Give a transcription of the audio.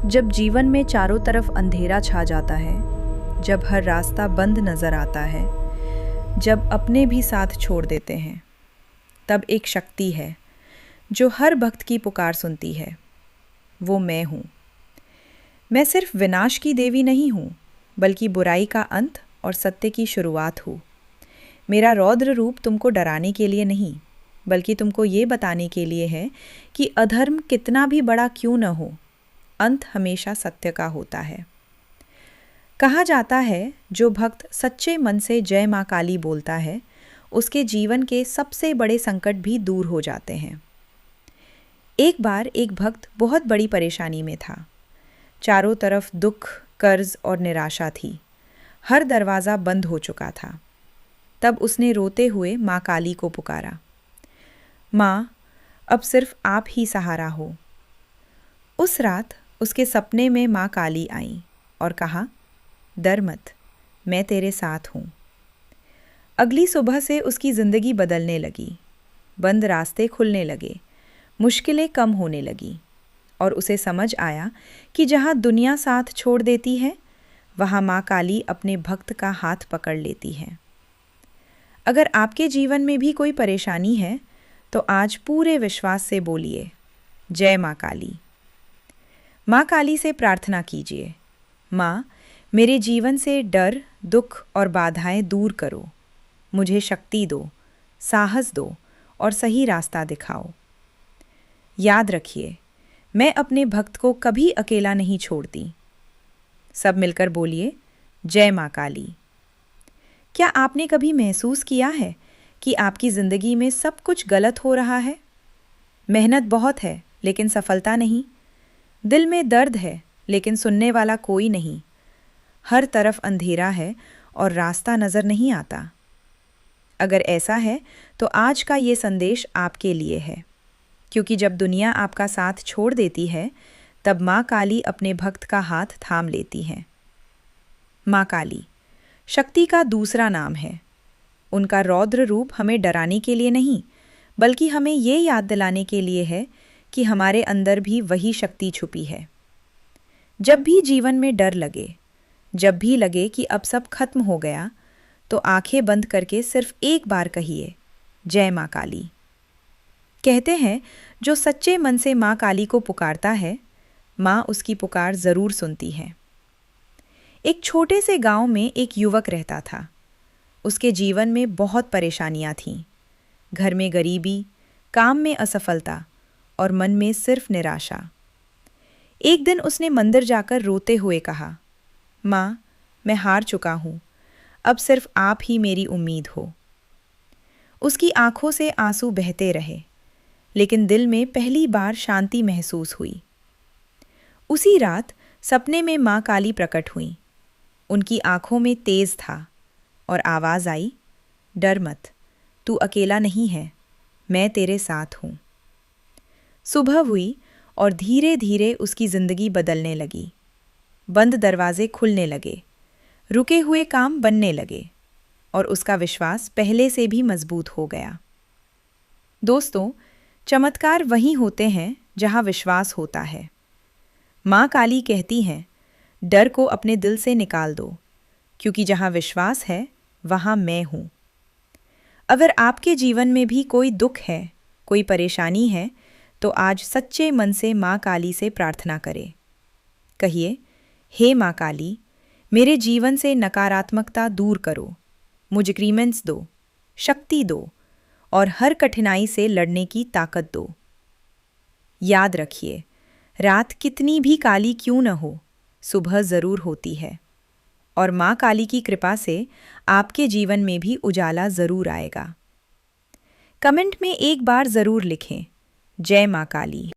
जब जीवन में चारों तरफ अंधेरा छा जाता है, जब हर रास्ता बंद नजर आता है, जब अपने भी साथ छोड़ देते हैं, तब एक शक्ति है जो हर भक्त की पुकार सुनती है। वो मैं हूँ। मैं सिर्फ विनाश की देवी नहीं हूँ, बल्कि बुराई का अंत और सत्य की शुरुआत हूँ। मेरा रौद्र रूप तुमको डराने के लिए नहीं, बल्कि तुमको ये बताने के लिए है कि अधर्म कितना भी बड़ा क्यों न हो, अंत हमेशा सत्य का होता है। कहा जाता है, जो भक्त सच्चे मन से जय माँ काली बोलता है, उसके जीवन के सबसे बड़े संकट भी दूर हो जाते हैं। एक बार एक भक्त बहुत बड़ी परेशानी में था। चारों तरफ दुख, कर्ज और निराशा थी। हर दरवाज़ा बंद हो चुका था। तब उसने रोते हुए माँ काली को पुकारा, माँ, अब सिर्फ आप ही सहारा हो। उस रात उसके सपने में माँ काली आईं और कहा, डर मत, मैं तेरे साथ हूँ। अगली सुबह से उसकी ज़िंदगी बदलने लगी। बंद रास्ते खुलने लगे, मुश्किलें कम होने लगी और उसे समझ आया कि जहाँ दुनिया साथ छोड़ देती है, वहाँ माँ काली अपने भक्त का हाथ पकड़ लेती है। अगर आपके जीवन में भी कोई परेशानी है, तो आज पूरे विश्वास से बोलिए, जय माँ काली। माँ काली से प्रार्थना कीजिए, माँ, मेरे जीवन से डर, दुख और बाधाएं दूर करो। मुझे शक्ति दो, साहस दो और सही रास्ता दिखाओ। याद रखिए, मैं अपने भक्त को कभी अकेला नहीं छोड़ती। सब मिलकर बोलिए, जय माँ काली। क्या आपने कभी महसूस किया है कि आपकी ज़िंदगी में सब कुछ गलत हो रहा है? मेहनत बहुत है, लेकिन सफलता नहीं। दिल में दर्द है, लेकिन सुनने वाला कोई नहीं। हर तरफ अंधेरा है और रास्ता नज़र नहीं आता। अगर ऐसा है, तो आज का ये संदेश आपके लिए है, क्योंकि जब दुनिया आपका साथ छोड़ देती है, तब माँ काली अपने भक्त का हाथ थाम लेती हैं। माँ काली शक्ति का दूसरा नाम है। उनका रौद्र रूप हमें डराने के लिए नहीं, बल्कि हमें ये याद दिलाने के लिए है कि हमारे अंदर भी वही शक्ति छुपी है। जब भी जीवन में डर लगे, जब भी लगे कि अब सब खत्म हो गया, तो आंखें बंद करके सिर्फ एक बार कहिए, जय माँ काली। कहते हैं, जो सच्चे मन से माँ काली को पुकारता है, माँ उसकी पुकार ज़रूर सुनती है। एक छोटे से गांव में एक युवक रहता था। उसके जीवन में बहुत परेशानियां थीं। घर में गरीबी, काम में असफलता और मन में सिर्फ निराशा। एक दिन उसने मंदिर जाकर रोते हुए कहा, माँ, मैं हार चुका हूँ, अब सिर्फ आप ही मेरी उम्मीद हो। उसकी आंखों से आंसू बहते रहे, लेकिन दिल में पहली बार शांति महसूस हुई। उसी रात सपने में माँ काली प्रकट हुई। उनकी आंखों में तेज था और आवाज़ आई, डर मत, तू अकेला नहीं है, मैं तेरे साथ हूँ। सुबह हुई और धीरे धीरे उसकी ज़िंदगी बदलने लगी। बंद दरवाजे खुलने लगे, रुके हुए काम बनने लगे और उसका विश्वास पहले से भी मजबूत हो गया। दोस्तों, चमत्कार वहीं होते हैं जहाँ विश्वास होता है। माँ काली कहती हैं, डर को अपने दिल से निकाल दो, क्योंकि जहाँ विश्वास है, वहाँ मैं हूँ। अगर आपके जीवन में भी कोई दुख है, कोई परेशानी है, तो आज सच्चे मन से माँ काली से प्रार्थना करें। कहिए, हे माँ काली, मेरे जीवन से नकारात्मकता दूर करो, मुझे इंक्रीमेंट्स दो, शक्ति दो और हर कठिनाई से लड़ने की ताकत दो। याद रखिए, रात कितनी भी काली क्यों न हो, सुबह ज़रूर होती है और माँ काली की कृपा से आपके जीवन में भी उजाला ज़रूर आएगा। कमेंट में एक बार ज़रूर लिखें, जय माँ काली।